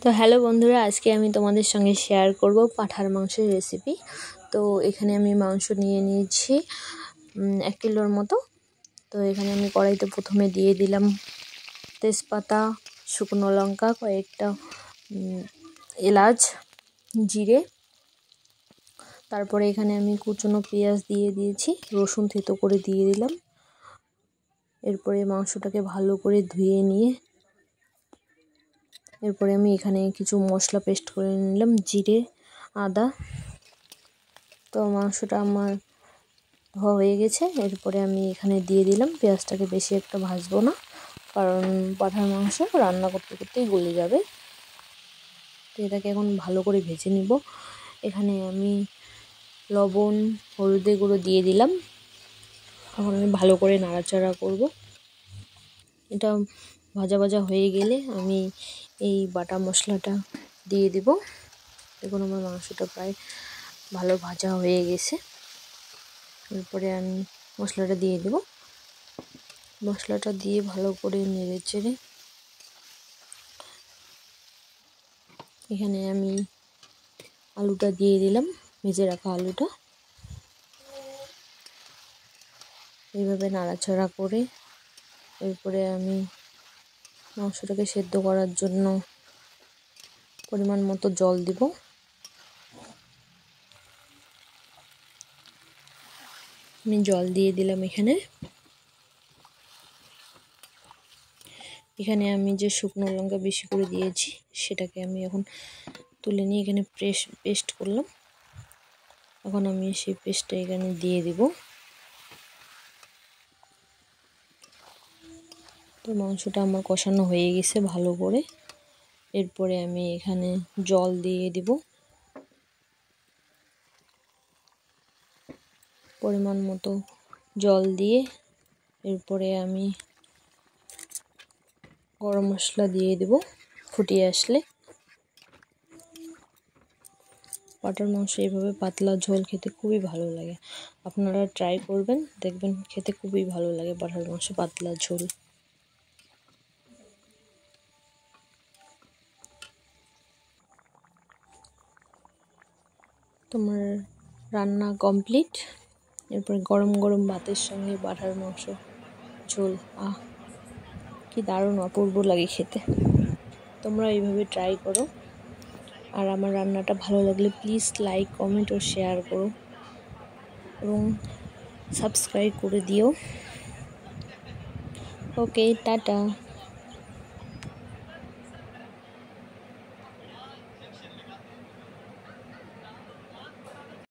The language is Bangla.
তো হ্যালো বন্ধুরা, আজকে আমি তোমাদের সঙ্গে শেয়ার করব পাঁঠার মাংসের রেসিপি। তো এখানে আমি মাংস নিয়ে নিয়েছি 1 কিলোর মতো। তো এখানে আমি কড়াইতে প্রথমে দিয়ে দিলাম তেজপাতা, শুকনো লঙ্কা, কয়েকটা এলাচ, জিরে। তারপরে এখানে আমি কুচনো পেঁয়াজ দিয়ে দিয়েছি, রসুন থেতো করে দিয়ে দিলাম। এরপরে মাংসটাকে ভালো করে ধুয়ে নিয়ে এরপরে আমি এখানে কিছু মশলা পেস্ট করে নিলাম, জিরে, আদা। তো মাংসটা আমার ধোয়া হয়ে গেছে। এরপরে আমি এখানে দিয়ে দিলাম। পেঁয়াজটাকে বেশি একটা ভাজবো না, কারণ পাঁঠার মাংস রান্না করতে করতেই গলে যাবে। তো এটাকে এখন ভালো করে ভেজে নিব। এখানে আমি লবণ, হলুদের গুঁড়ো দিয়ে দিলাম। এখন আমি ভালো করে নাড়াচাড়া করব। এটা ভাজা ভাজা হয়ে গেলে আমি এই বাটা মশলাটা দিয়ে দিব। দেখুন আমার মাংসটা প্রায় ভালো ভাজা হয়ে গেছে। এরপরে আমি মশলাটা দিয়ে দেব। মশলাটা দিয়ে ভালো করে নেড়ে চেড়ে এখানে আমি আলুটা দিয়ে দিলাম, ভেজে রাখা আলুটা। এইভাবে নাড়াচাড়া করে এরপরে আমি মাংসটাকে সেদ্ধ করার জন্য পরিমাণ মতো জল দিব। আমি জল দিয়ে দিলাম। এখানে আমি যে শুকনো লঙ্কা বেশি করে দিয়েছি সেটাকে আমি এখন তুলে নিয়ে এখানে পেস্ট করলাম। এখন আমি সেই পেস্টটা এখানে দিয়ে দিব। তো মাংসটা আমার কষানো হয়ে গেছে ভালো করে। এরপরে আমি এখানে জল দিয়ে দিব পরিমাণ মতো জল দিয়ে। এরপরে আমি গরম মশলা দিয়ে দেব ফুটিয়ে আসলে। পাঁঠার মাংস এইভাবে পাতলা ঝোল খেতে খুবই ভালো লাগে। আপনারা ট্রাই করবেন, দেখবেন খেতে খুবই ভালো লাগে পাঁঠার মাংস পাতলা ঝোল। তোমার রান্না কমপ্লিট। এরপরে গরম গরম ভাতের সঙ্গে পাঁঠার মাংস ঝোল, কি দারুণ অপূর্ব লাগে খেতে। তোমরা এইভাবে ট্রাই করো। আর আমার রান্নাটা ভালো লাগলে প্লিজ লাইক, কমেন্ট ও শেয়ার করো এবং সাবস্ক্রাইব করে দিও। Okay, tata.